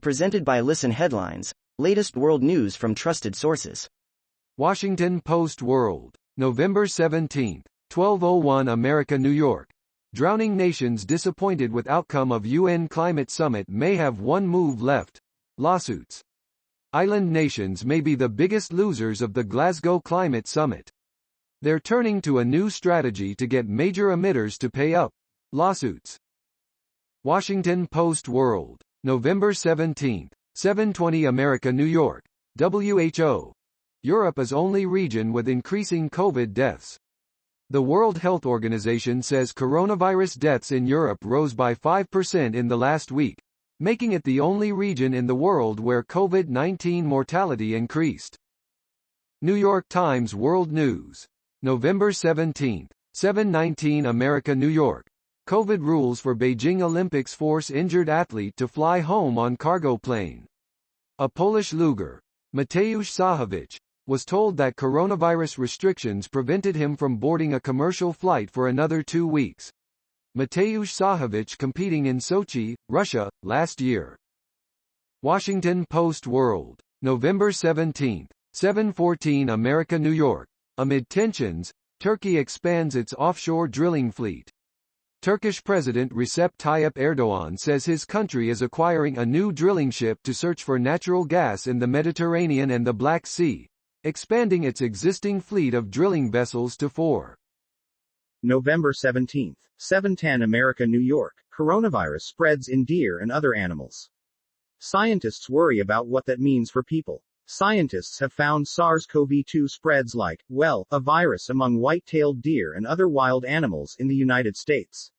Presented by Listen Headlines, latest world news from trusted sources. Washington Post World, November 17, 12:01 America, New York. Drowning nations disappointed with outcome of UN climate summit may have one move left. Lawsuits. Island nations may be the biggest losers of the Glasgow climate summit. They're turning to a new strategy to get major emitters to pay up. Lawsuits. Washington Post World, November 17, 7:20 America, New York. WHO. Europe is only region with increasing COVID deaths. The World Health Organization says coronavirus deaths in Europe rose by 5% in the last week, making it the only region in the world where COVID-19 mortality increased. New York Times World News, November 17, 7:19 America, New York. COVID rules for Beijing Olympics force injured athlete to fly home on cargo plane. A Polish luger, Mateusz Sachowicz, was told that coronavirus restrictions prevented him from boarding a commercial flight for another 2 weeks. Mateusz Sachowicz competing in Sochi, Russia, last year. Washington Post World, November 17, 7:14 America, New York. Amid tensions, Turkey expands its offshore drilling fleet. Turkish President Recep Tayyip Erdogan says his country is acquiring a new drilling ship to search for natural gas in the Mediterranean and the Black Sea, expanding its existing fleet of drilling vessels to 4. November 17, 7:10 America, New York. Coronavirus spreads in deer and other animals. Scientists worry about what that means for people. Scientists have found SARS-CoV-2 spreads like, well, a virus among white-tailed deer and other wild animals in the United States.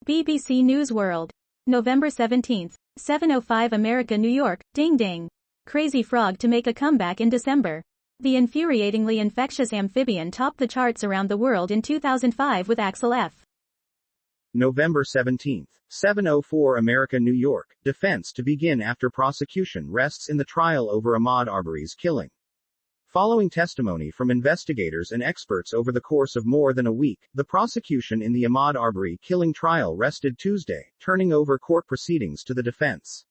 BBC News World, November 17, 7:05 America, New York. Ding ding. Crazy frog to make a comeback in December. The infuriatingly infectious amphibian topped the charts around the world in 2005 with Axel F. November 17, 7:04 America, New York. Defense to begin after prosecution rests in the trial over Ahmaud Arbery's killing. Following testimony from investigators and experts over the course of more than a week, the prosecution in the Ahmaud Arbery killing trial rested Tuesday, turning over court proceedings to the defense.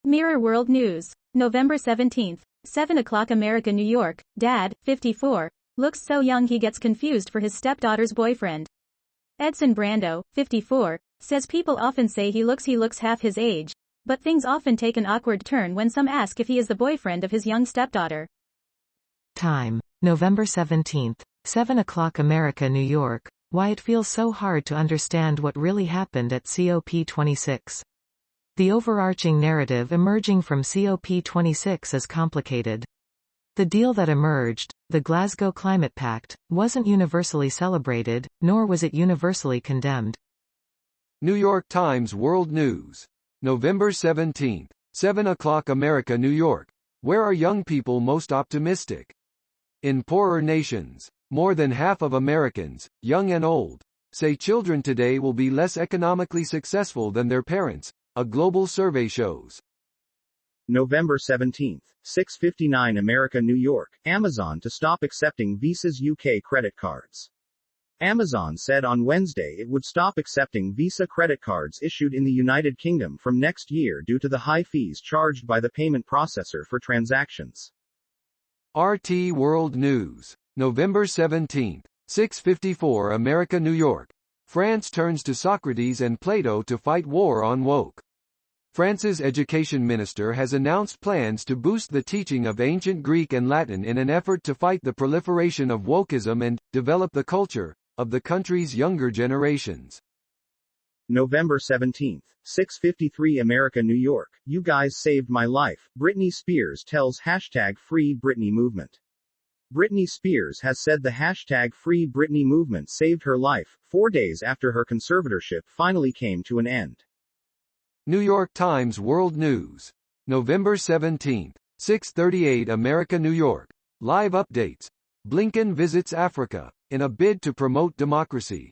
Mirror World News, November 17, 7 o'clock America, New York. Dad, 54, looks so young he gets confused for his stepdaughter's boyfriend. Edson Brando, 54, says people often say he looks half his age, but things often take an awkward turn when some ask if he is the boyfriend of his young stepdaughter. Time, November 17, 7 o'clock America, New York. Why it feels so hard to understand what really happened at COP26. The overarching narrative emerging from COP26 is complicated. The deal that emerged, the Glasgow Climate Pact, wasn't universally celebrated, nor was it universally condemned. New York Times World News, November 17, 7 o'clock America, New York. Where are young people most optimistic? In poorer nations, more than half of Americans, young and old, say children today will be less economically successful than their parents, a global survey shows. November 17, 6:59 America, New York. Amazon to stop accepting Visa's UK credit cards. Amazon said on Wednesday it would stop accepting Visa credit cards issued in the United Kingdom from next year due to the high fees charged by the payment processor for transactions. RT World News, November 17, 6:54 America, New York. France turns to Socrates and Plato to fight war on woke. France's education minister has announced plans to boost the teaching of ancient Greek and Latin in an effort to fight the proliferation of wokeism and develop the culture of the country's younger generations. November 17, 6:53 America, New York. You guys saved my life, Britney Spears tells #Free Britney movement. Britney Spears has said the #Free Britney movement saved her life, 4 days after her conservatorship finally came to an end. New York Times World News, November 17, 6:38 America, New York. Live updates. Blinken visits Africa, in a bid to promote democracy.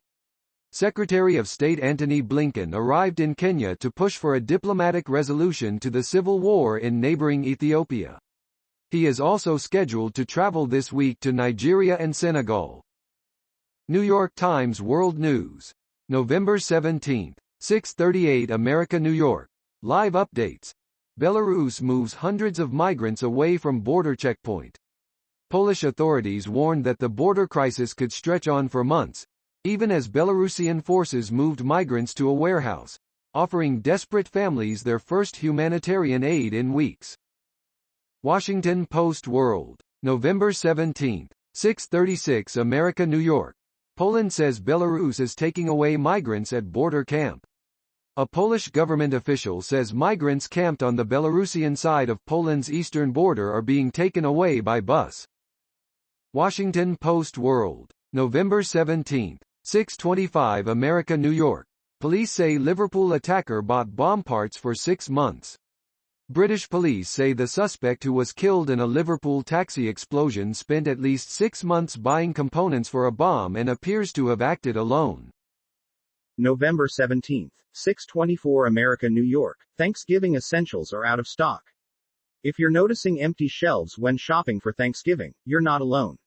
Secretary of State Anthony Blinken arrived in Kenya to push for a diplomatic resolution to the civil war in neighboring Ethiopia. He is also scheduled to travel this week to Nigeria and Senegal. New York Times World News, November 17, 6:38 America, New York. Live updates. Belarus moves hundreds of migrants away from border checkpoint. Polish authorities warned that the border crisis could stretch on for months, even as Belarusian forces moved migrants to a warehouse, offering desperate families their first humanitarian aid in weeks. Washington Post World, November 17, 6:36 America, New York. Poland says Belarus is taking away migrants at border camp. A Polish government official says migrants camped on the Belarusian side of Poland's eastern border are being taken away by bus. Washington Post World, November 17, 6:25 America, New York. Police say Liverpool attacker bought bomb parts for 6 months. British police say the suspect who was killed in a Liverpool taxi explosion spent at least 6 months buying components for a bomb and appears to have acted alone. November 17, 6:24 America, New York. Thanksgiving essentials are out of stock. If you're noticing empty shelves when shopping for Thanksgiving, you're not alone.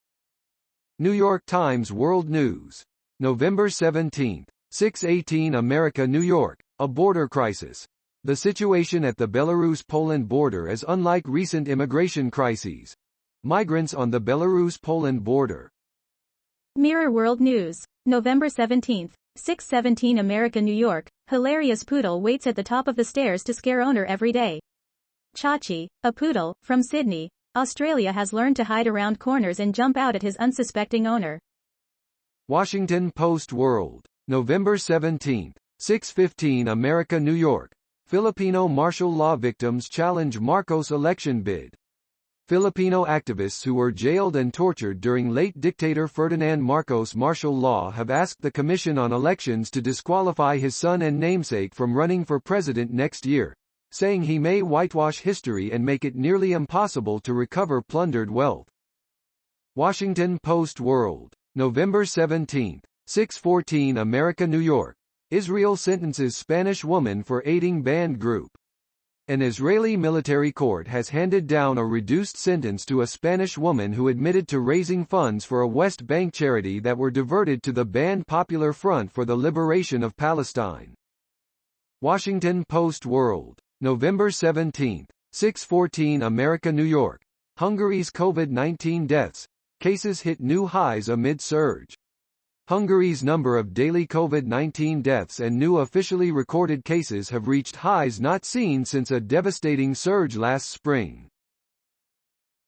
New York Times World News, November 17, 6:18 America, New York. A border crisis. The situation at the Belarus-Poland border is unlike recent immigration crises. Migrants on the Belarus-Poland border. Mirror World News, November 17, 6:17 America, New York. Hilarious poodle waits at the top of the stairs to scare owner every day. Chachi, a poodle, from Sydney, Australia, has learned to hide around corners and jump out at his unsuspecting owner. Washington Post World, November 17, 6:15 America, New York. Filipino martial law victims challenge Marcos election bid. Filipino activists who were jailed and tortured during late dictator Ferdinand Marcos' martial law have asked the Commission on Elections to disqualify his son and namesake from running for president next year, saying he may whitewash history and make it nearly impossible to recover plundered wealth. Washington Post World, November 17, 6:14 America, New York. Israel sentences Spanish woman for aiding banned group. An Israeli military court has handed down a reduced sentence to a Spanish woman who admitted to raising funds for a West Bank charity that were diverted to the banned Popular Front for the Liberation of Palestine. Washington Post World, November 17, 6:14 America, New York. Hungary's COVID-19 deaths. Cases hit new highs amid surge. Hungary's number of daily COVID-19 deaths and new officially recorded cases have reached highs not seen since a devastating surge last spring.